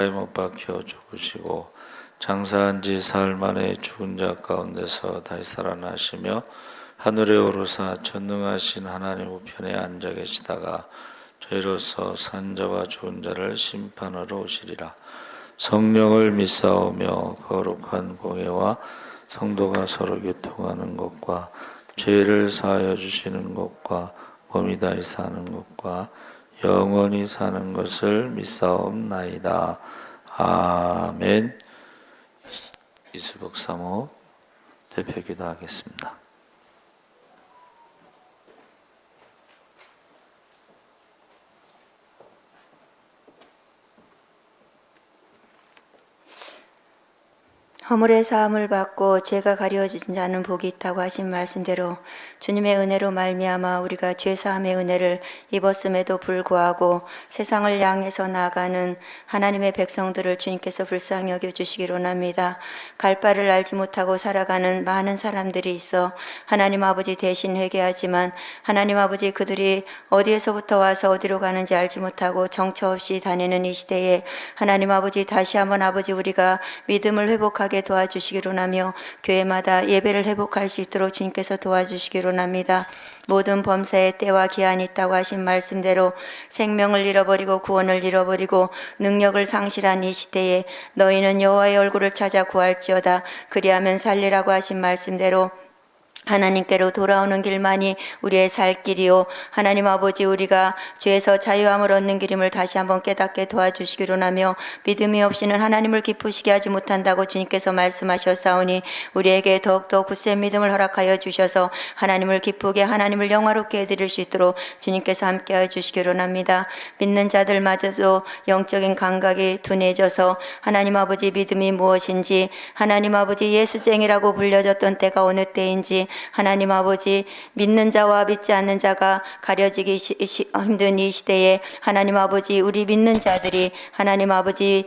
못 박혀 죽으시고 장사한 지 사흘 만에 죽은 자 가운데서 다시 살아나시며 하늘에 오르사 전능하신 하나님 우편에 앉아 계시다가 저희로서 산 자와 죽은 자를 심판하러 오시리라. 성령을 믿사오며 거룩한 공예와 성도가 서로 교통하는 것과 죄를 사하여 주시는 것과 몸이 다시 사는 것과 영원히 사는 것을 믿사옵나이다. 아멘. 이수복 사모 대표기도 하겠습니다. 허물의 사함을 받고 죄가 가려진 자는 복이 있다고 하신 말씀대로 주님의 은혜로 말미암아 우리가 죄사함의 은혜를 입었음에도 불구하고 세상을 향해서 나아가는 하나님의 백성들을 주님께서 불쌍히 여겨주시기로 합니다. 갈 바를 알지 못하고 살아가는 많은 사람들이 있어 하나님 아버지 대신 회개하지만 하나님 아버지 그들이 어디에서부터 와서 어디로 가는지 알지 못하고 정처 없이 다니는 이 시대에 하나님 아버지 다시 한번 아버지 우리가 믿음을 회복하게 도와주시기로 하며 교회마다 예배를 회복할 수 있도록 주님께서 도와주시기로 합니다. 모든 범사에 때와 기한이 있다고 하신 말씀대로 생명을 잃어버리고 구원을 잃어버리고 능력을 상실한 이 시대에 너희는 여호와의 얼굴을 찾아 구할지어다. 그리하면 살리라고 하신 말씀대로 하나님께로 돌아오는 길만이 우리의 살 길이요 하나님 아버지 우리가 죄에서 자유함을 얻는 길임을 다시 한번 깨닫게 도와주시기로 하며 믿음이 없이는 하나님을 기쁘시게 하지 못한다고 주님께서 말씀하셨사오니 우리에게 더욱더 굳센 믿음을 허락하여 주셔서 하나님을 기쁘게 하나님을 영화롭게 해드릴 수 있도록 주님께서 함께하여 주시기로 합니다. 믿는 자들마저도 영적인 감각이 둔해져서 하나님 아버지 믿음이 무엇인지 하나님 아버지 예수쟁이라고 불려졌던 때가 어느 때인지 하나님 아버지 믿는 자와 믿지 않는 자가 가려지기 힘든 이 시대에 하나님 아버지 우리 믿는 자들이 하나님 아버지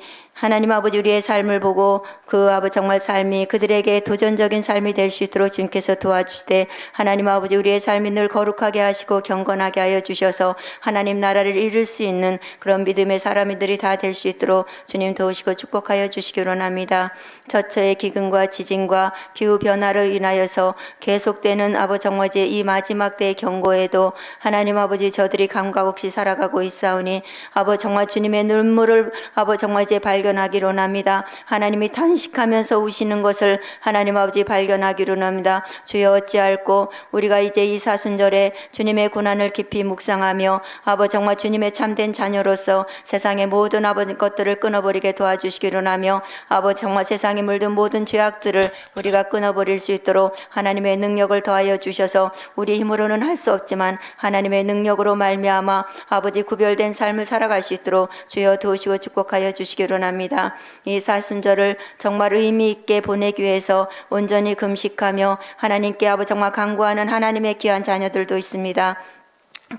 우리의 삶을 보고 그 아버지 정말 삶이 그들에게 도전적인 삶이 될 수 있도록 주님께서 도와주시되 하나님 아버지 우리의 삶이 늘 거룩하게 하시고 경건하게 하여 주셔서 하나님 나라를 이룰 수 있는 그런 믿음의 사람들이 다 될 수 있도록 주님 도우시고 축복하여 주시기로 합니다. 저처의 기근과 지진과 기후 변화로 인하여서 계속되는 아버지 정말 이 마지막 때의 경고에도 하나님 아버지 저들이 감각 없이 살아가고 있사오니 아버지 정말 주님의 눈물을 아버지 정말 발견하기로 합니다. 하나님이 탄식하면서 우시는 것을 하나님 아버지 발견하기로 합니다. 주여 어찌할꼬 우리가 이제 이 사순절에 주님의 고난을 깊이 묵상하며 아버지 정말 주님의 참된 자녀로서 세상의 모든 아버지 것들을 끊어버리게 도와주시기로 하며 아버지 정말 세상에 물든 모든 죄악들을 우리가 끊어버릴 수 있도록 하나님의 능력을 더하여 주셔서 우리 힘으로는 할 수 없지만 하나님의 능력으로 말미암아 아버지 구별된 삶을 살아갈 수 있도록 주여 도우시고 축복하여 주시기로 합니다. 이 사순절을 정말 의미 있게 보내기 위해서 온전히 금식하며 하나님께 아버지 정말 간구하는 하나님의 귀한 자녀들도 있습니다.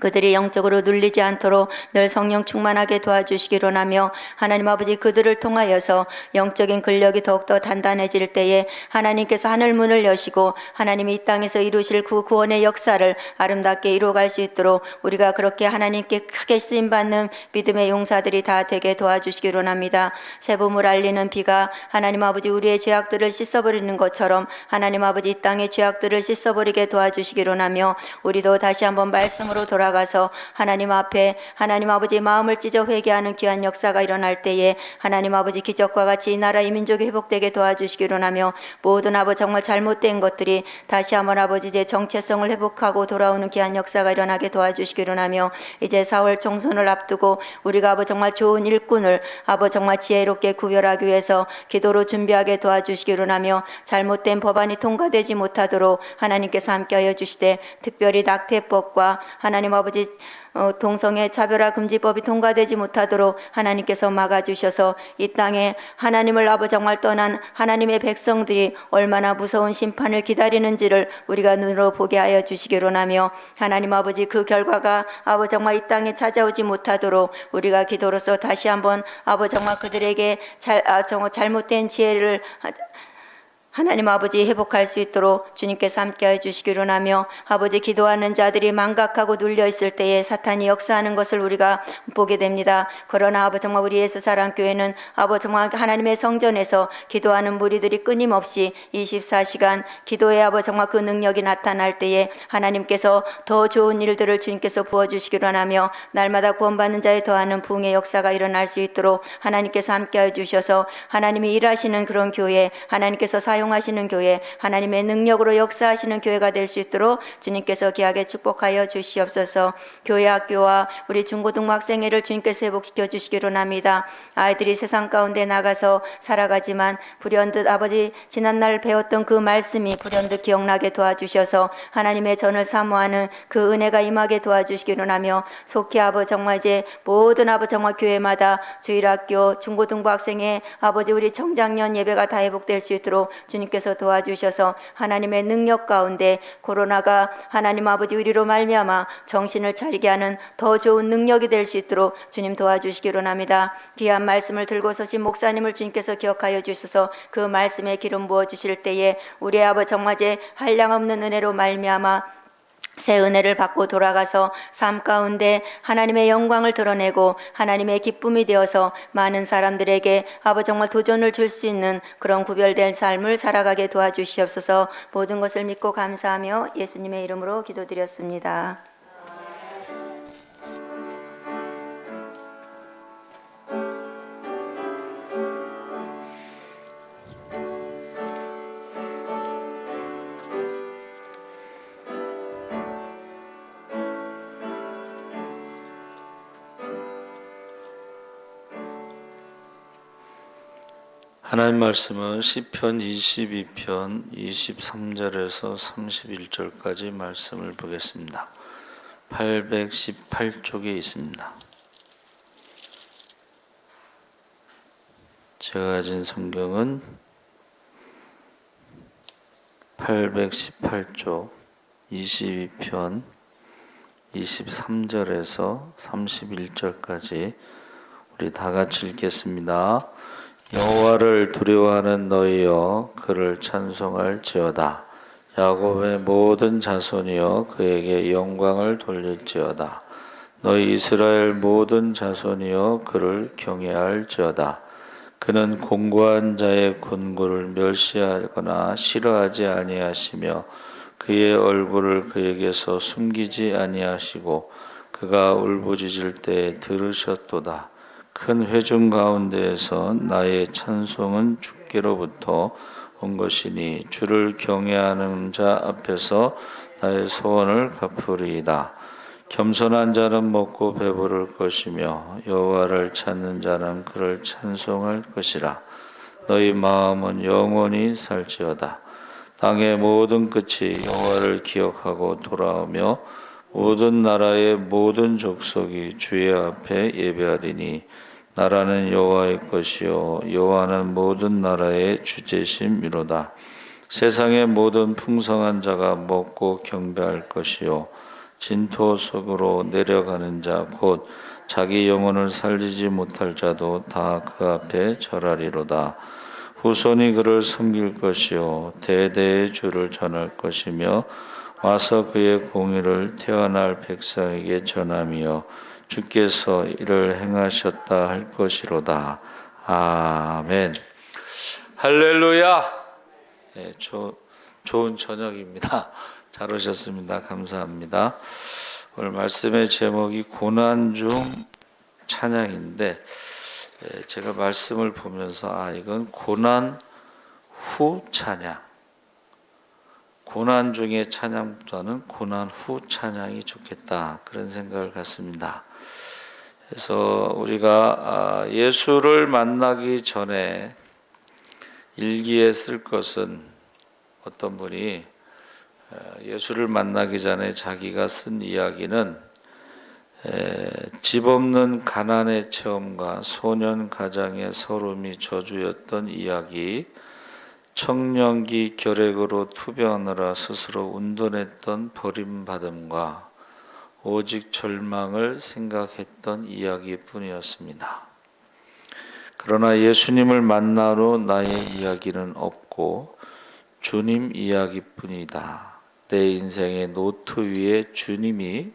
그들이 영적으로 눌리지 않도록 늘 성령 충만하게 도와주시기로 하며 하나님 아버지 그들을 통하여서 영적인 근력이 더욱더 단단해질 때에 하나님께서 하늘문을 여시고 하나님이 이 땅에서 이루실 구원의 역사를 아름답게 이루어갈 수 있도록 우리가 그렇게 하나님께 크게 쓰임받는 믿음의 용사들이 다 되게 도와주시기로 합니다. 세봄을 알리는 비가 하나님 아버지 우리의 죄악들을 씻어버리는 것처럼 하나님 아버지 이 땅의 죄악들을 씻어버리게 도와주시기로 하며 우리도 다시 한번 말씀으로 돌아가서 하나님 앞에 하나님 아버지 마음을 찢어 회개하는 귀한 역사가 일어날 때에 하나님 아버지 기적과 같이 이 나라 이 민족이 회복되게 도와주시기로 하며 모든 아버지 정말 잘못된 것들이 다시 한번 아버지 이제 정체성을 회복하고 돌아오는 귀한 역사가 일어나게 도와주시기로 하며 이제 4월 총선을 앞두고 우리가 아버지 정말 좋은 일꾼을 아버지 정말 지혜롭게 구별하기 위해서 기도로 준비하게 도와주시기로 하며 잘못된 법안이 통과되지 못하도록 하나님께서 함께하여 주시되 특별히 낙태법과 하나님 아버지 동성애 차별화 금지법이 통과되지 못하도록 하나님께서 막아주셔서 이 땅에 하나님을 아버지 정말 떠난 하나님의 백성들이 얼마나 무서운 심판을 기다리는지를 우리가 눈으로 보게 하여 주시기로 하며 하나님 아버지 그 결과가 아버지 정말 이 땅에 찾아오지 못하도록 우리가 기도로서 다시 한번 아버지 정말 그들에게 잘못된 지혜를 하나님 아버지 회복할 수 있도록 주님께서 함께해 주시기로 하며 아버지 기도하는 자들이 망각하고 눌려 있을 때에 사탄이 역사하는 것을 우리가 보게 됩니다. 그러나 아버지 정말 우리 예수 사랑 교회는 아버지 정말 하나님의 성전에서 기도하는 무리들이 끊임없이 24시간 기도의 아버지 정말 그 능력이 나타날 때에 하나님께서 더 좋은 일들을 주님께서 부어주시기로 하며 날마다 구원받는 자에 더하는 부흥의 역사가 일어날 수 있도록 하나님께서 함께해 주셔서 하나님이 일하시는 그런 교회, 하나님께서 사용하시는 교회, 하나님의 능력으로 역사하시는 교회가 될 수 있도록 주님께서 귀하게 축복하여 주시옵소서. 교회 학교와 우리 중고등부 학생회를 주님께서 회복시켜 주시기로 합니다. 아이들이 세상 가운데 나가서 살아가지만 불현듯 아버지 지난날 배웠던 그 말씀이 불현듯 기억나게 도와주셔서 하나님의 전을 사모하는 그 은혜가 임하게 도와주시기로 하며 속히 아버지 정말 이제 모든 아버지 정말 교회마다 주일학교 중고등부 학생회 아버지 우리 청장년 예배가 다 회복될 수 있도록 주님께서 도와주셔서 하나님의 능력 가운데 코로나가 하나님 아버지 우리로 말미암아 정신을 차리게 하는 더 좋은 능력이 될 수 있도록 주님 도와주시기로 합니다. 귀한 말씀을 들고 서신 목사님을 주님께서 기억하여 주셔서 그 말씀에 기름 부어 주실 때에 우리 아버지 정말 제 한량없는 은혜로 말미암아 새 은혜를 받고 돌아가서 삶 가운데 하나님의 영광을 드러내고 하나님의 기쁨이 되어서 많은 사람들에게 아버지 정말 도전을 줄 수 있는 그런 구별된 삶을 살아가게 도와주시옵소서. 모든 것을 믿고 감사하며 예수님의 이름으로 기도드렸습니다. 하나님 말씀은 시편 22편 23절에서 31절까지 말씀을 보겠습니다. 818쪽에 있습니다. 제가 가진 성경은 818쪽 22편 23절에서 31절까지 우리 다 같이 읽겠습니다. 여호와를 두려워하는 너희여 그를 찬송할지어다. 야곱의 모든 자손이여 그에게 영광을 돌릴지어다. 너희 이스라엘 모든 자손이여 그를 경외할지어다. 그는 공고한 자의 곤고를 멸시하거나 싫어하지 아니하시며 그의 얼굴을 그에게서 숨기지 아니하시고 그가 울부짖을 때 들으셨도다. 큰 회중 가운데에서 나의 찬송은 주께로부터 온 것이니 주를 경외하는 자 앞에서 나의 소원을 갚으리이다. 겸손한 자는 먹고 배부를 것이며 여호와를 찾는 자는 그를 찬송할 것이라. 너희 마음은 영원히 살지어다. 땅의 모든 끝이 여호와를 기억하고 돌아오며 모든 나라의 모든 족속이 주의 앞에 예배하리니 나라는 여호와의 것이요 여호와는 모든 나라의 주제심이로다. 세상의 모든 풍성한 자가 먹고 경배할 것이요 진토 속으로 내려가는 자 곧 자기 영혼을 살리지 못할 자도 다 그 앞에 절하리로다. 후손이 그를 섬길 것이요 대대의 주를 전할 것이며 와서 그의 공의를 태어날 백성에게 전하며 주께서 이를 행하셨다 할 것이로다. 아멘. 할렐루야. 네, 좋은 저녁입니다. 잘 오셨습니다. 감사합니다. 오늘 말씀의 제목이 고난 중 찬양인데 제가 말씀을 보면서 이건 고난 후 찬양. 고난 중의 찬양보다는 고난 후 찬양이 좋겠다. 그런 생각을 갖습니다. 그래서 우리가 예수를 만나기 전에 일기에 쓸 것은 어떤 분이 예수를 만나기 전에 자기가 쓴 이야기는 집 없는 가난의 체험과 소년 가장의 서름이 저주였던 이야기, 청년기 결핵으로 투병하느라 스스로 운동했던 버림받음과 오직 절망을 생각했던 이야기뿐이었습니다. 그러나 예수님을 만난 후 나의 이야기는 없고 주님 이야기뿐이다. 내 인생의 노트 위에 주님이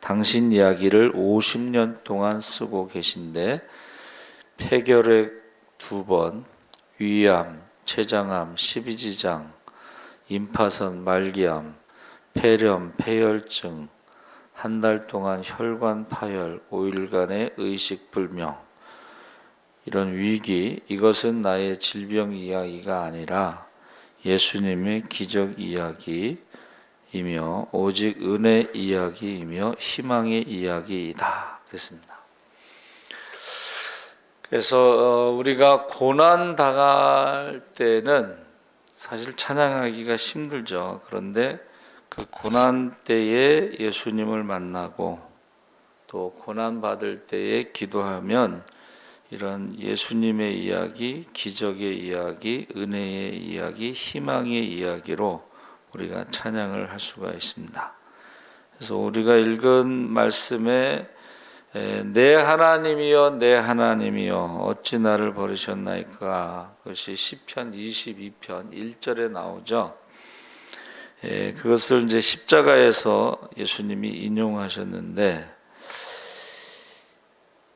당신 이야기를 50년 동안 쓰고 계신데 폐결핵 2번, 위암, 췌장암, 십이지장, 임파선, 말기암, 폐렴, 폐혈증, 한 달 동안 혈관 파열, 5일간의 의식불명, 이런 위기, 이것은 나의 질병 이야기가 아니라 예수님의 기적 이야기이며 오직 은혜 이야기이며 희망의 이야기이다. 그랬습니다. 그래서 우리가 고난 당할 때는 사실 찬양하기가 힘들죠. 그런데 그 고난 때에 예수님을 만나고 또 고난 받을 때에 기도하면 이런 예수님의 이야기, 기적의 이야기, 은혜의 이야기, 희망의 이야기로 우리가 찬양을 할 수가 있습니다. 그래서 우리가 읽은 말씀에 내 하나님이여 내 하나님이여 어찌 나를 버리셨나이까, 그것이 시편 22편 1절에 나오죠. 그것을 이제 십자가에서 예수님이 인용하셨는데,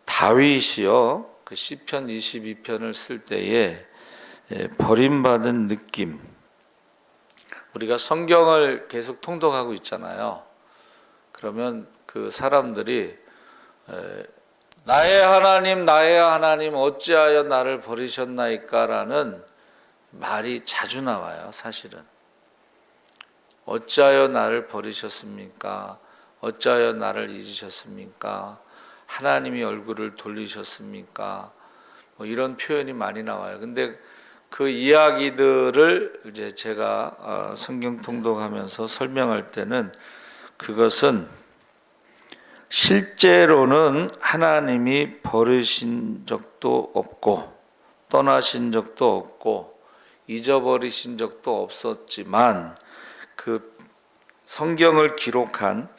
다윗이요 그 시편 22편을 쓸 때에 버림받은 느낌, 우리가 성경을 계속 통독하고 있잖아요. 그러면 그 사람들이 나의 하나님 어찌하여 나를 버리셨나이까 라는 말이 자주 나와요. 사실은 어찌하여 나를 버리셨습니까? 어찌하여 나를 잊으셨습니까? 하나님이 얼굴을 돌리셨습니까? 뭐 이런 표현이 많이 나와요. 근데 그 이야기들을 이제 제가 성경 통독하면서 설명할 때는 그것은 실제로는 하나님이 버리신 적도 없고 떠나신 적도 없고 잊어버리신 적도 없었지만 그 성경을 기록한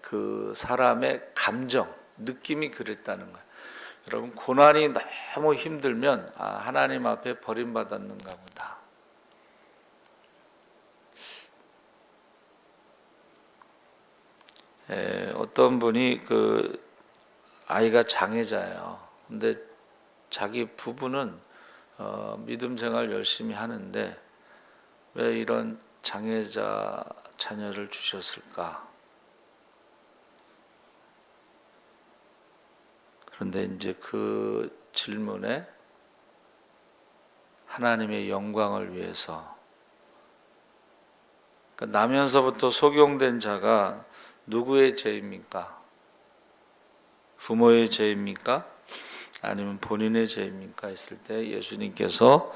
그 사람의 감정, 느낌이 그랬다는 거예요. 여러분, 고난이 너무 힘들면 하나님 앞에 버림받았는가 보다. 어떤 분이 그 아이가 장애자예요. 근데 자기 부부는 믿음 생활 열심히 하는데 왜 이런 장애자 자녀를 주셨을까? 그런데 이제 그 질문에 하나님의 영광을 위해서, 그러니까 나면서부터 속용된 자가 누구의 죄입니까? 부모의 죄입니까? 아니면 본인의 죄입니까? 했을 때 예수님께서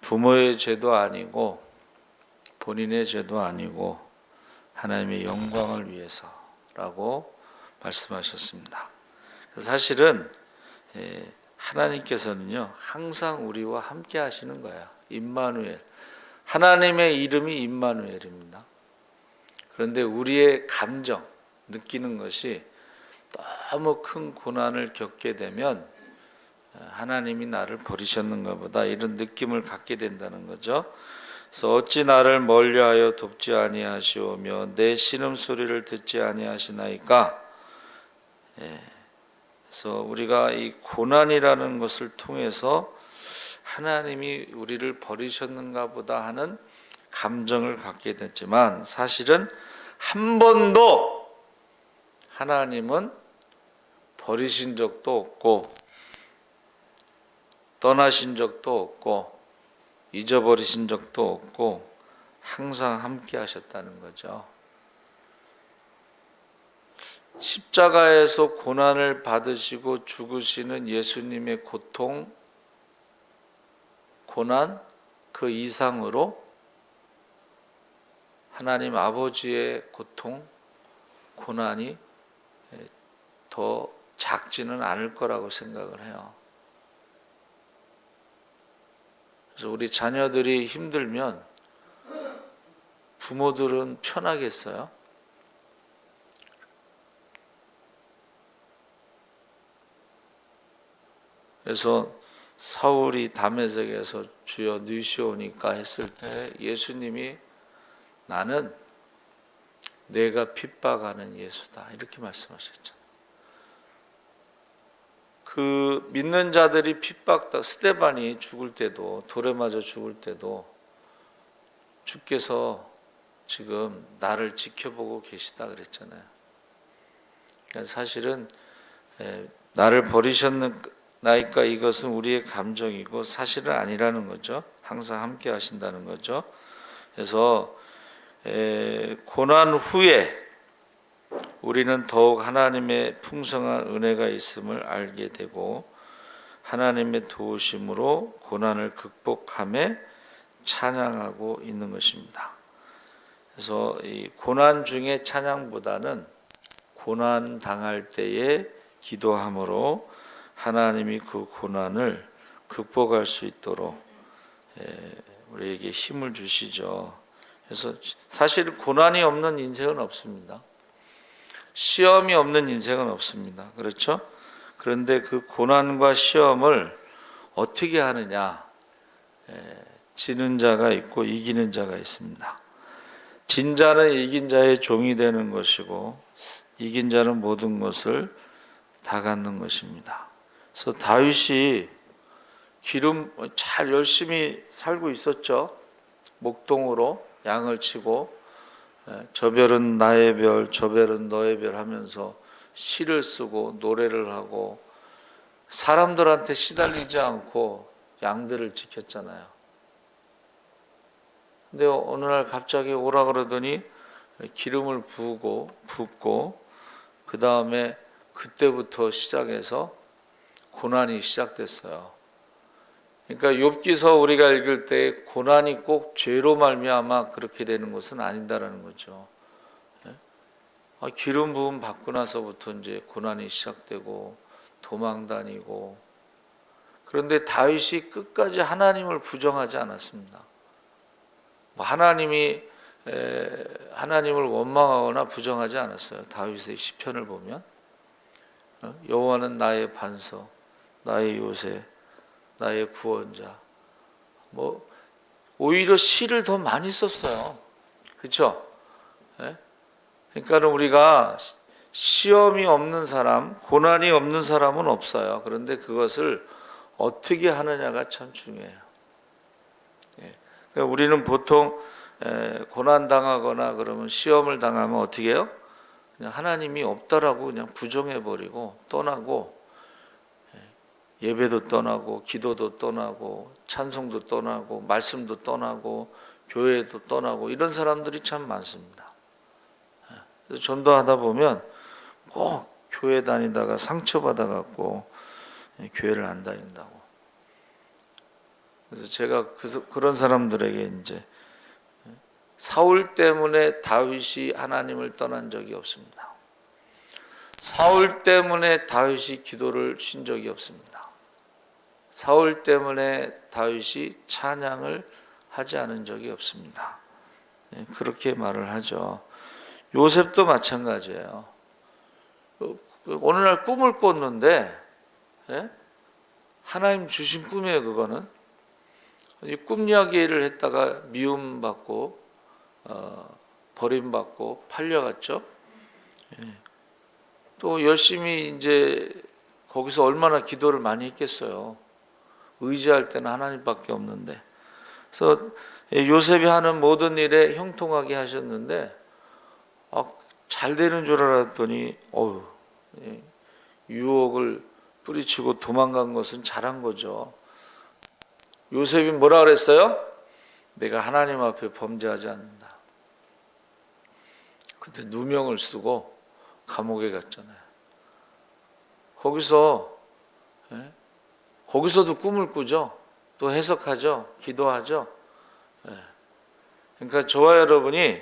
부모의 죄도 아니고 본인의 죄도 아니고 하나님의 영광을 위해서라고 말씀하셨습니다. 사실은 하나님께서는요 항상 우리와 함께 하시는 거예요. 임마누엘, 하나님의 이름이 임마누엘입니다. 그런데 우리의 감정, 느끼는 것이 너무 큰 고난을 겪게 되면 하나님이 나를 버리셨는가 보다 이런 느낌을 갖게 된다는 거죠. 그래서 어찌 나를 멀리하여 돕지 아니하시오며 내 신음소리를 듣지 아니하시나이까. 그래서 우리가 이 고난이라는 것을 통해서 하나님이 우리를 버리셨는가 보다 하는 감정을 갖게 됐지만 사실은 한 번도 하나님은 버리신 적도 없고 떠나신 적도 없고 잊어버리신 적도 없고 항상 함께 하셨다는 거죠. 십자가에서 고난을 받으시고 죽으시는 예수님의 고통, 고난 그 이상으로 하나님 아버지의 고통, 고난이 더 작지는 않을 거라고 생각을 해요. 그래서 우리 자녀들이 힘들면 부모들은 편하겠어요? 그래서 사울이 다메섹에서 주여 누시오니까 했을 때 예수님이 나는 내가 핍박하는 예수다 이렇게 말씀하셨죠. 그 믿는 자들이 핍박다. 스데반이 죽을 때도, 돌에 맞아 죽을 때도 주께서 지금 나를 지켜보고 계시다 그랬잖아요. 그러니까 사실은 나를 버리셨나이까 이것은 우리의 감정이고 사실은 아니라는 거죠. 항상 함께 하신다는 거죠. 그래서 고난 후에 우리는 더욱 하나님의 풍성한 은혜가 있음을 알게 되고 하나님의 도우심으로 고난을 극복함에 찬양하고 있는 것입니다. 그래서 이 고난 중에 찬양보다는 고난 당할 때에 기도함으로 하나님이 그 고난을 극복할 수 있도록 우리에게 힘을 주시죠. 그래서 사실 고난이 없는 인생은 없습니다. 시험이 없는 인생은 없습니다. 그렇죠? 그런데 그 고난과 시험을 어떻게 하느냐? 지는 자가 있고 이기는 자가 있습니다. 진 자는 이긴 자의 종이 되는 것이고 이긴 자는 모든 것을 다 갖는 것입니다. 그래서 다윗이 기름 잘 열심히 살고 있었죠. 목동으로 양을 치고 저 별은 나의 별, 저 별은 너의 별 하면서 시를 쓰고 노래를 하고 사람들한테 시달리지 않고 양들을 지켰잖아요. 근데 어느 날 갑자기 오라 그러더니 기름을 붓고 그 다음에 그때부터 시작해서 고난이 시작됐어요. 그러니까 욥기서 우리가 읽을 때 고난이 꼭 죄로 말미암아 그렇게 되는 것은 아니다라는 거죠. 기름 부음 받고 나서부터 이제 고난이 시작되고 도망 다니고, 그런데 다윗이 끝까지 하나님을 부정하지 않았습니다. 하나님을 원망하거나 부정하지 않았어요. 다윗의 시편을 보면 여호와는 나의 반석, 나의 요새, 나의 구원자. 오히려 시를 더 많이 썼어요. 그렇죠? 그러니까 우리가 시험이 없는 사람, 고난이 없는 사람은 없어요. 그런데 그것을 어떻게 하느냐가 참 중요해요. 그러니까 우리는 보통 고난 당하거나 그러면 시험을 당하면 어떻게 해요? 그냥 하나님이 없다라고 그냥 부정해 버리고 떠나고, 예배도 떠나고 기도도 떠나고 찬송도 떠나고 말씀도 떠나고 교회도 떠나고 이런 사람들이 참 많습니다. 그래서 전도하다 보면 꼭 교회 다니다가 상처받아 갖고 교회를 안 다닌다고. 그래서 제가 그런 사람들에게 이제 사울 때문에 다윗이 하나님을 떠난 적이 없습니다. 사울 때문에 다윗이 기도를 쉰 적이 없습니다. 사울 때문에 다윗이 찬양을 하지 않은 적이 없습니다. 그렇게 말을 하죠. 요셉도 마찬가지예요. 어느 날 꿈을 꿨는데, 하나님 주신 꿈이에요. 그거는 꿈 이야기를 했다가 미움받고 버림받고 팔려갔죠. 또 열심히 이제 거기서 얼마나 기도를 많이 했겠어요. 의지할 때는 하나님밖에 없는데. 그래서 요셉이 하는 모든 일에 형통하게 하셨는데 잘 되는 줄 알았더니 유혹을 뿌리치고 도망간 것은 잘한 거죠. 요셉이 뭐라 그랬어요? 내가 하나님 앞에 범죄하지 않는다. 그때 누명을 쓰고 감옥에 갔잖아요. 거기서도 꿈을 꾸죠. 또 해석하죠. 기도하죠. 그러니까 저와 여러분이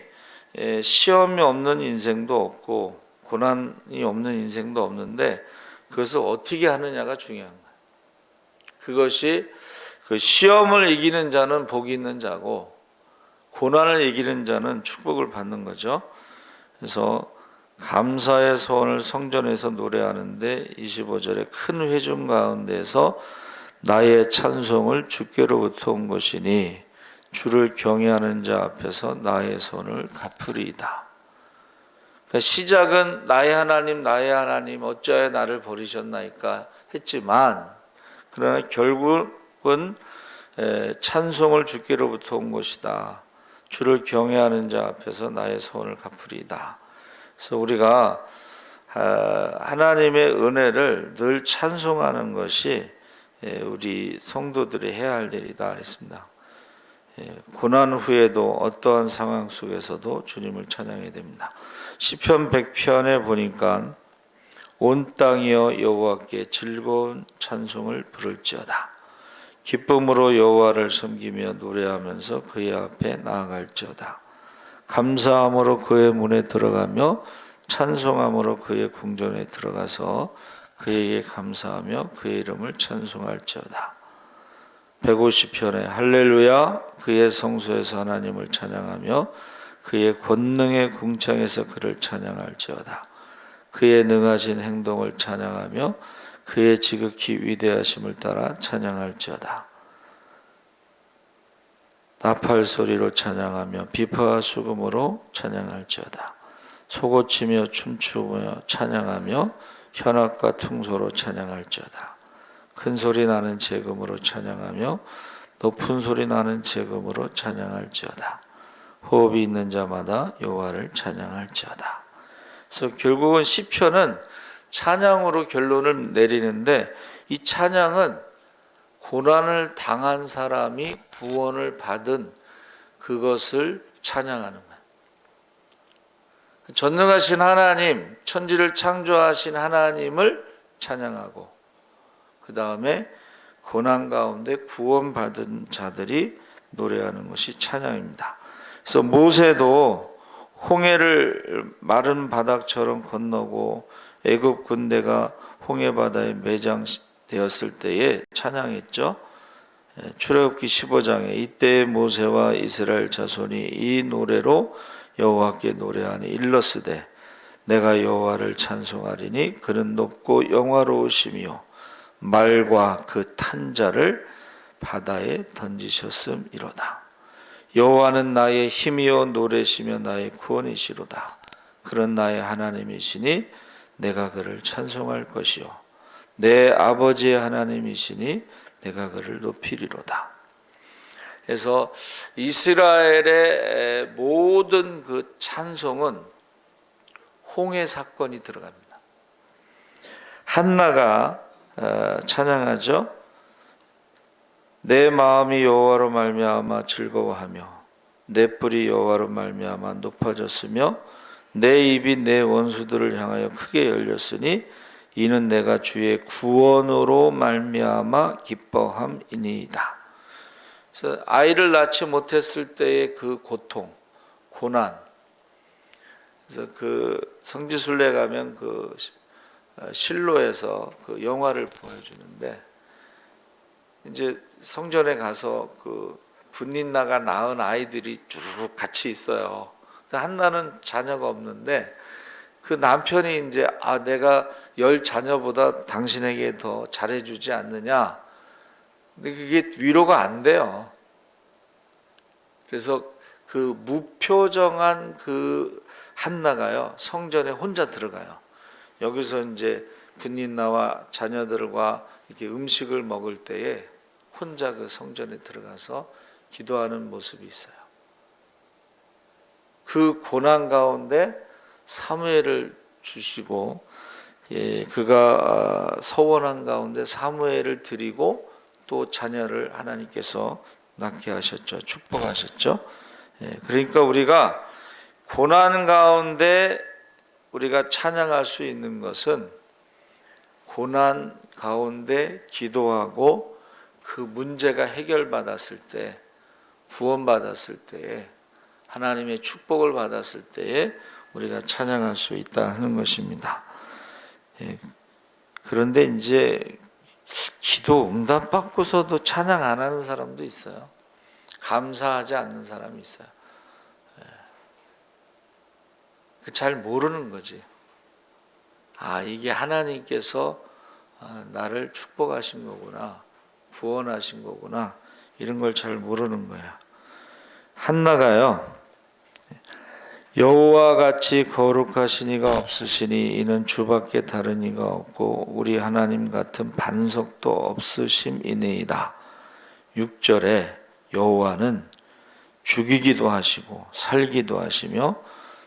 시험이 없는 인생도 없고 고난이 없는 인생도 없는데 그것을 어떻게 하느냐가 중요한 거예요. 그것이 그 시험을 이기는 자는 복이 있는 자고 고난을 이기는 자는 축복을 받는 거죠. 그래서 감사의 소원을 성전에서 노래하는데 25절에 큰 회중 가운데서 나의 찬송을 주께로부터 온 것이니 주를 경외하는 자 앞에서 나의 손을 갚으리이다. 그러니까 시작은 나의 하나님 어찌하여 나를 버리셨나이까 했지만, 그러나 결국은 찬송을 주께로부터 온 것이다. 주를 경외하는 자 앞에서 나의 손을 갚으리이다. 그래서 우리가 하나님의 은혜를 늘 찬송하는 것이 우리 성도들이 해야 할 일이다 했습니다. 고난 후에도 어떠한 상황 속에서도 주님을 찬양해야 됩니다. 시편 100편에 보니까 온 땅이여 여호와께 즐거운 찬송을 부를지어다. 기쁨으로 여호와를 섬기며 노래하면서 그의 앞에 나아갈지어다. 감사함으로 그의 문에 들어가며 찬송함으로 그의 궁전에 들어가서 그에게 감사하며 그의 이름을 찬송할지어다. 150편에 할렐루야 그의 성소에서 하나님을 찬양하며 그의 권능의 궁창에서 그를 찬양할지어다. 그의 능하신 행동을 찬양하며 그의 지극히 위대하심을 따라 찬양할지어다. 나팔 소리로 찬양하며 비파와 수금으로 찬양할지어다. 소고치며 춤추며 찬양하며 현악과 퉁소로 찬양할지어다. 큰 소리 나는 재금으로 찬양하며 높은 소리 나는 재금으로 찬양할지어다. 호흡이 있는 자마다 여호와를 찬양할지어다. 그래서 결국은 시편은 찬양으로 결론을 내리는데, 이 찬양은 고난을 당한 사람이 구원을 받은 그것을 찬양하는 거예요. 전능하신 하나님, 천지를 창조하신 하나님을 찬양하고, 그 다음에 고난 가운데 구원받은 자들이 노래하는 것이 찬양입니다. 그래서 모세도 홍해를 마른 바닥처럼 건너고 애굽 군대가 홍해 바다에 매장되었을 때에 찬양했죠. 출애굽기 15장에 이때 모세와 이스라엘 자손이 이 노래로 여호와께 노래하니 일러스되 내가 여호와를 찬송하리니 그는 높고 영화로우시며 말과 그 탄 자를 바다에 던지셨음이로다. 여호와는 나의 힘이요 노래시며 나의 구원이시로다. 그런 나의 하나님이시니 내가 그를 찬송할 것이요 내 아버지의 하나님이시니 내가 그를 높이리로다. 그래서 이스라엘의 모든 그 찬송은 홍해 사건이 들어갑니다. 한나가 찬양하죠. 내 마음이 여호와로 말미암아 즐거워하며 내 뿔이 여호와로 말미암아 높아졌으며 내 입이 내 원수들을 향하여 크게 열렸으니 이는 내가 주의 구원으로 말미암아 기뻐함이니이다. 그래서 아이를 낳지 못했을 때의 그 고통, 고난. 그래서 그 성지순례 가면 그 실로에서 그 영화를 보여주는데, 이제 성전에 가서 그 분린나가 낳은 아이들이 쭉 같이 있어요. 한나는 자녀가 없는데 그 남편이 이제 내가 10 자녀보다 당신에게 더 잘해주지 않느냐. 근데 그게 위로가 안 돼요. 그래서 그 무표정한 그 한나가요 성전에 혼자 들어가요. 여기서 이제 분린나와 자녀들과 이렇게 음식을 먹을 때에 혼자 그 성전에 들어가서 기도하는 모습이 있어요. 그 고난 가운데 사무엘을 주시고, 그가 서원한 가운데 사무엘을 드리고 또 자녀를 하나님께서 낳게 하셨죠. 축복하셨죠. 그러니까 우리가 고난 가운데 우리가 찬양할 수 있는 것은 고난 가운데 기도하고 그 문제가 해결받았을 때, 구원받았을 때에, 하나님의 축복을 받았을 때에 우리가 찬양할 수 있다 하는 것입니다. 그런데 이제 기도 응답 받고서도 찬양 안 하는 사람도 있어요. 감사하지 않는 사람이 있어요. 잘 모르는 거지. 이게 하나님께서 나를 축복하신 거구나. 구원하신 거구나. 이런 걸 잘 모르는 거야. 한나가요. 여호와 같이 거룩하신 이가 없으시니 이는 주밖에 다른 이가 없고 우리 하나님 같은 반석도 없으심이니이다. 6절에 여호와는 죽이기도 하시고 살기도 하시며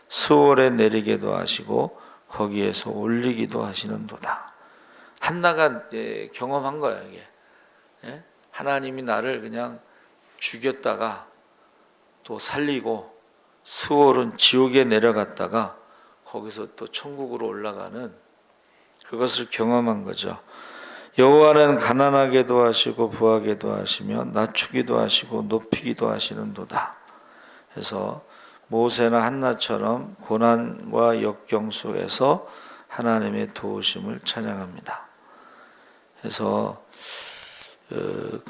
스월에 내리게도 하시고 거기에서 올리기도 하시는도다. 한나가 경험한 거야 이게. 하나님이 나를 그냥 죽였다가 또 살리고 스월은 지옥에 내려갔다가 거기서 또 천국으로 올라가는 그것을 경험한 거죠. 여호와는 가난하게도 하시고 부하게도 하시며 낮추기도 하시고 높이기도 하시는도다. 그래서 모세나 한나처럼 고난과 역경 속에서 하나님의 도우심을 찬양합니다. 그래서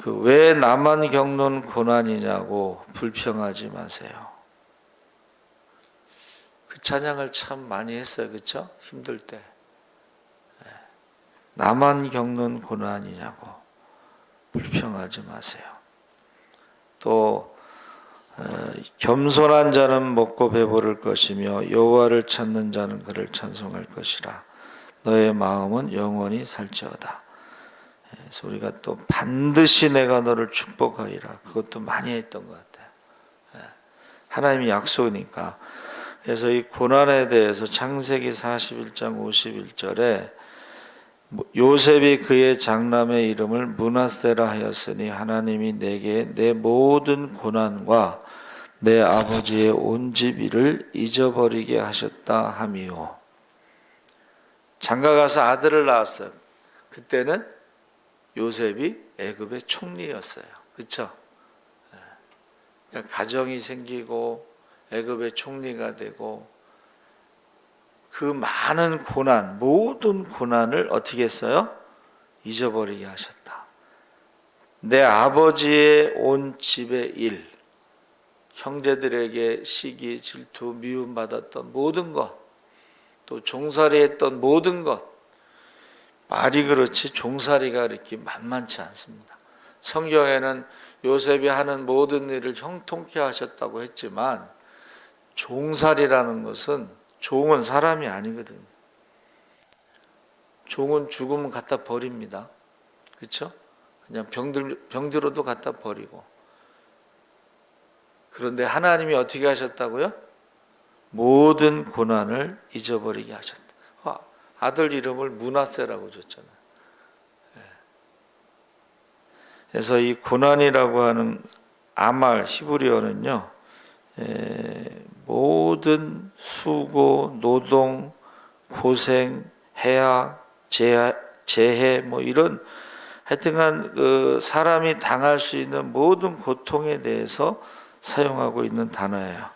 왜 나만 겪는 고난이냐고 불평하지 마세요. 그 찬양을 참 많이 했어요. 그렇죠? 힘들 때. 나만 겪는 고난이냐고 불평하지 마세요. 또 겸손한 자는 먹고 배부를 것이며 여호와를 찾는 자는 그를 찬송할 것이라. 너의 마음은 영원히 살지어다. 그래서 우리가 또 반드시 내가 너를 축복하리라. 그것도 많이 했던 것 같아요. 하나님이 약속이니까. 그래서 이 고난에 대해서 창세기 41장 51절에 요셉이 그의 장남의 이름을 므낫세라 하였으니 하나님이 내게 내 모든 고난과 내 아버지의 온 집일을 잊어버리게 하셨다 하미요. 장가가서 아들을 낳았어요. 그때는 요셉이 애굽의 총리였어요. 그렇죠? 그러니까 가정이 생기고 애굽의 총리가 되고 그 많은 고난, 모든 고난을 어떻게 했어요? 잊어버리게 하셨다. 내 아버지의 온 집의 일, 형제들에게 시기, 질투, 미움받았던 모든 것, 또 종살이 했던 모든 것, 말이 그렇지 종살이가 이렇게 만만치 않습니다. 성경에는 요셉이 하는 모든 일을 형통케 하셨다고 했지만 종살이라는 것은 종은 사람이 아니거든요. 종은 죽으면 갖다 버립니다. 그렇죠? 그냥 병들어도 갖다 버리고. 그런데 하나님이 어떻게 하셨다고요? 모든 고난을 잊어버리게 하셨다. 아들 이름을 므낫세라고 줬잖아요. 그래서 이 고난이라고 하는 아말 히브리어는요, 모든 수고, 노동, 고생, 해악, 재해 뭐 이런 하여튼간 그 사람이 당할 수 있는 모든 고통에 대해서 사용하고 있는 단어예요.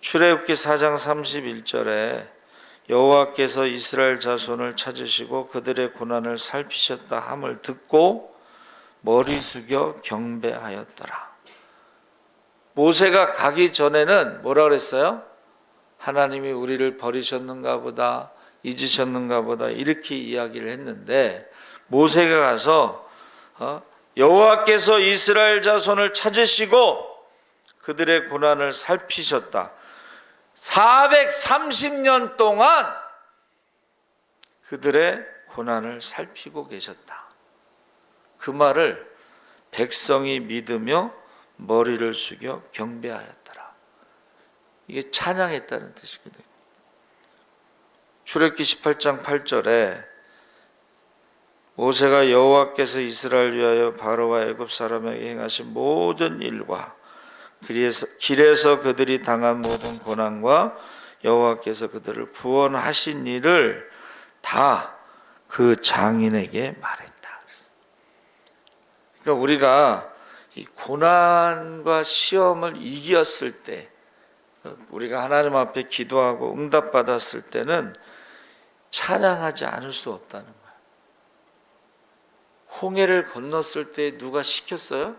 출애굽기 4장 31절에 여호와께서 이스라엘 자손을 찾으시고 그들의 고난을 살피셨다 함을 듣고 머리 숙여 경배하였더라. 모세가 가기 전에는 뭐라 그랬어요? 하나님이 우리를 버리셨는가 보다, 잊으셨는가 보다 이렇게 이야기를 했는데 모세가 가서 여호와께서 이스라엘 자손을 찾으시고 그들의 고난을 살피셨다. 430년 동안 그들의 고난을 살피고 계셨다. 그 말을 백성이 믿으며 머리를 숙여 경배하였더라. 이게 찬양했다는 뜻이거든요. 출애굽기 18장 8절에 모세가 여호와께서 이스라엘 위하여 바로와 애굽 사람에게 행하신 모든 일과 길에서 그들이 당한 모든 고난과 여호와께서 그들을 구원하신 일을 다 그 장인에게 말했다. 그러니까 우리가 이 고난과 시험을 이겼을 때, 우리가 하나님 앞에 기도하고 응답받았을 때는 찬양하지 않을 수 없다는 거예요. 홍해를 건넜을 때 누가 시켰어요?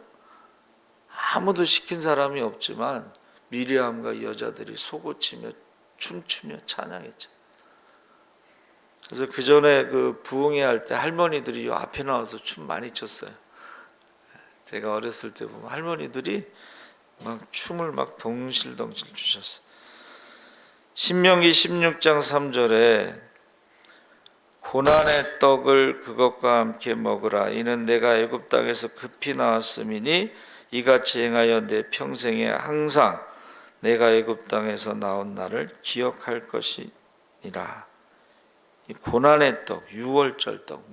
아무도 시킨 사람이 없지만 미리암과 여자들이 소고치며 춤추며 찬양했죠. 그래서 그 전에 그 부흥회 할 때 할머니들이 앞에 나와서 춤 많이 췄어요. 제가 어렸을 때 보면 할머니들이 막 춤을 막 덩실덩실 추셨어요. 신명기 16장 3절에 고난의 떡을 그것과 함께 먹으라. 이는 내가 애굽 땅에서 급히 나왔음이니 이같이 행하여 내 평생에 항상 내가 애굽 땅에서 나온 날을 기억할 것이니라. 이 고난의 떡, 유월절 떡,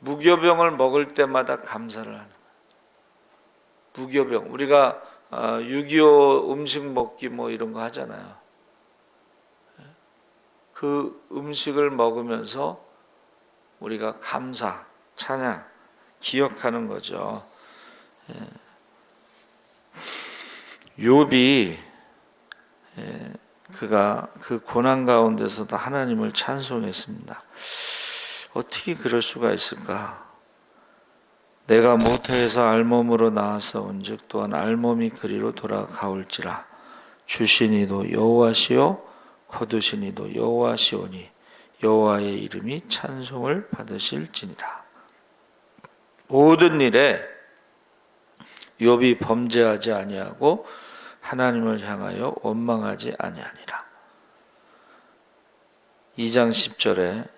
무교병을 먹을 때마다 감사를 하는 거예요. 무교병, 우리가 6.25 음식 먹기 뭐 이런 거 하잖아요. 그 음식을 먹으면서 우리가 감사, 찬양, 기억하는 거죠. 욥이 그가 그 고난 가운데서도 하나님을 찬송했습니다. 어떻게 그럴 수가 있을까? 내가 모태에서 알몸으로 나왔사온즉 또한 알몸이 그리로 돌아가올지라. 주시니도 여호와시요 거두시니도 여호와시오니 여호와의 이름이 찬송을 받으실지니라. 모든 일에 욥이 범죄하지 아니하고 하나님을 향하여 원망하지 아니하니라. 2장 10절에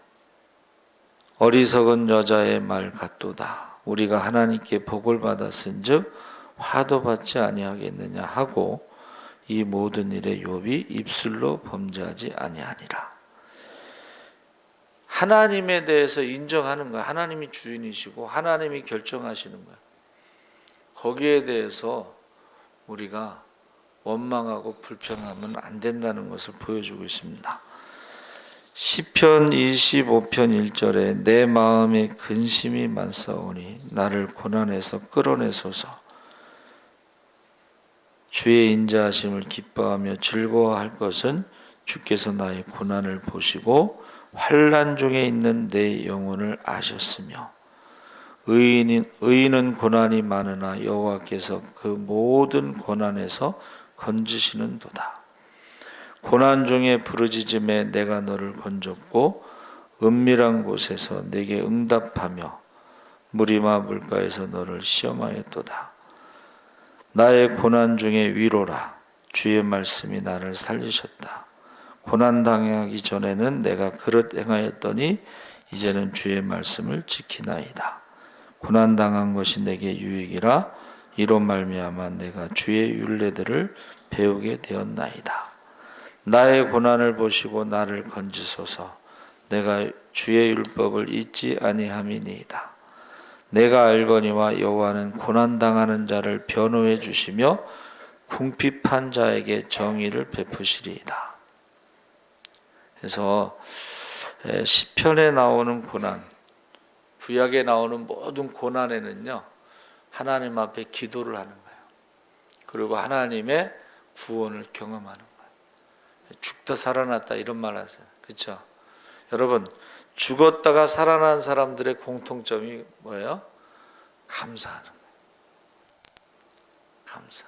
어리석은 여자의 말 같도다. 우리가 하나님께 복을 받았은즉 화도 받지 아니하겠느냐 하고 이 모든 일에 욥이 입술로 범죄하지 아니하니라. 하나님에 대해서 인정하는 거야. 하나님이 주인이시고 하나님이 결정하시는 거야. 거기에 대해서 우리가 원망하고 불평하면 안 된다는 것을 보여주고 있습니다. 시편 25편 1절에 내 마음에 근심이 많사오니 나를 고난에서 끌어내소서. 주의 인자하심을 기뻐하며 즐거워할 것은 주께서 나의 고난을 보시고 환난 중에 있는 내 영혼을 아셨으며 의인은 고난이 많으나 여호와께서 그 모든 고난에서 건지시는도다. 고난 중에 부르짖음에 내가 너를 건졌고 은밀한 곳에서 내게 응답하며 무리마 물가에서 너를 시험하였도다. 나의 고난 중에 위로라. 주의 말씀이 나를 살리셨다. 고난 당하기 전에는 내가 그릇 행하였더니 이제는 주의 말씀을 지키나이다. 고난 당한 것이 내게 유익이라. 이로 말미암아 내가 주의 율례들을 배우게 되었나이다. 나의 고난을 보시고 나를 건지소서. 내가 주의 율법을 잊지 아니함이니이다. 내가 알거니와 여호와는 고난 당하는 자를 변호해 주시며 궁핍한 자에게 정의를 베푸시리이다. 그래서 시편에 나오는 고난, 구약에 나오는 모든 고난에는요, 하나님 앞에 기도를 하는 거예요. 그리고 하나님의 구원을 경험하는 거예요. 죽다 살아났다 이런 말 하세요. 그렇죠? 여러분, 죽었다가 살아난 사람들의 공통점이 뭐예요? 감사하는 거예요. 감사.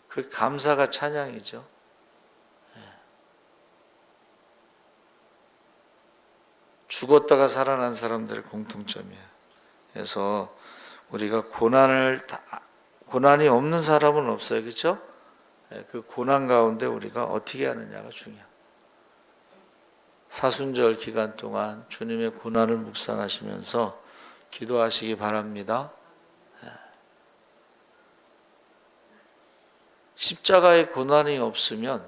그 감사가 찬양이죠. 죽었다가 살아난 사람들의 공통점이에요. 그래서 우리가 고난이 없는 사람은 없어요. 그렇죠? 그 고난 가운데 우리가 어떻게 하느냐가 중요해요. 사순절 기간 동안 주님의 고난을 묵상하시면서 기도하시기 바랍니다. 십자가의 고난이 없으면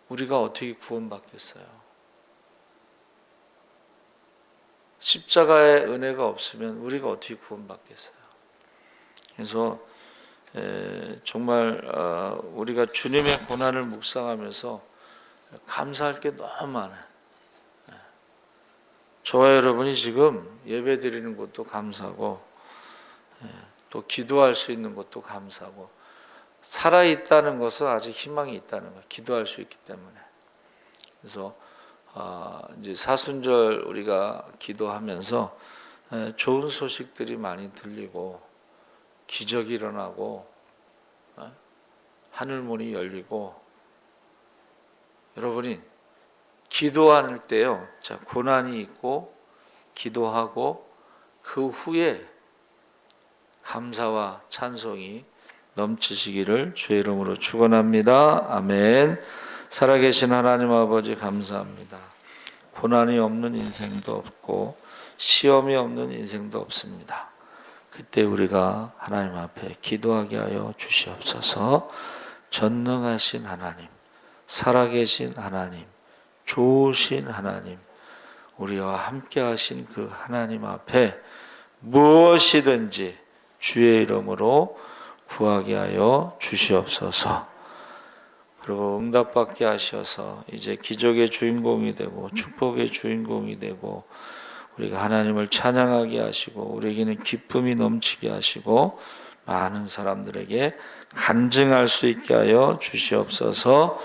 우리가 어떻게 구원받겠어요? 십자가의 은혜가 없으면 우리가 어떻게 구원받겠어요? 그래서 정말 우리가 주님의 고난을 묵상하면서 감사할 게 너무 많아요. 저와 여러분이 지금 예배 드리는 것도 감사하고 또 기도할 수 있는 것도 감사하고 살아있다는 것은 아직 희망이 있다는 거예요. 기도할 수 있기 때문에. 그래서 이제 사순절 우리가 기도하면서 좋은 소식들이 많이 들리고 기적이 일어나고 하늘문이 열리고 여러분이 기도할 때요. 자, 고난이 있고 기도하고 그 후에 감사와 찬송이 넘치시기를 주의 이름으로 축원합니다. 아멘. 살아계신 하나님 아버지 감사합니다. 고난이 없는 인생도 없고 시험이 없는 인생도 없습니다. 그때 우리가 하나님 앞에 기도하게 하여 주시옵소서. 전능하신 하나님, 살아계신 하나님, 좋으신 하나님, 우리와 함께 하신 그 하나님 앞에 무엇이든지 주의 이름으로 구하게 하여 주시옵소서. 그리고 응답받게 하셔서 이제 기적의 주인공이 되고 축복의 주인공이 되고 우리가 하나님을 찬양하게 하시고 우리에게는 기쁨이 넘치게 하시고 많은 사람들에게 간증할 수 있게 하여 주시옵소서.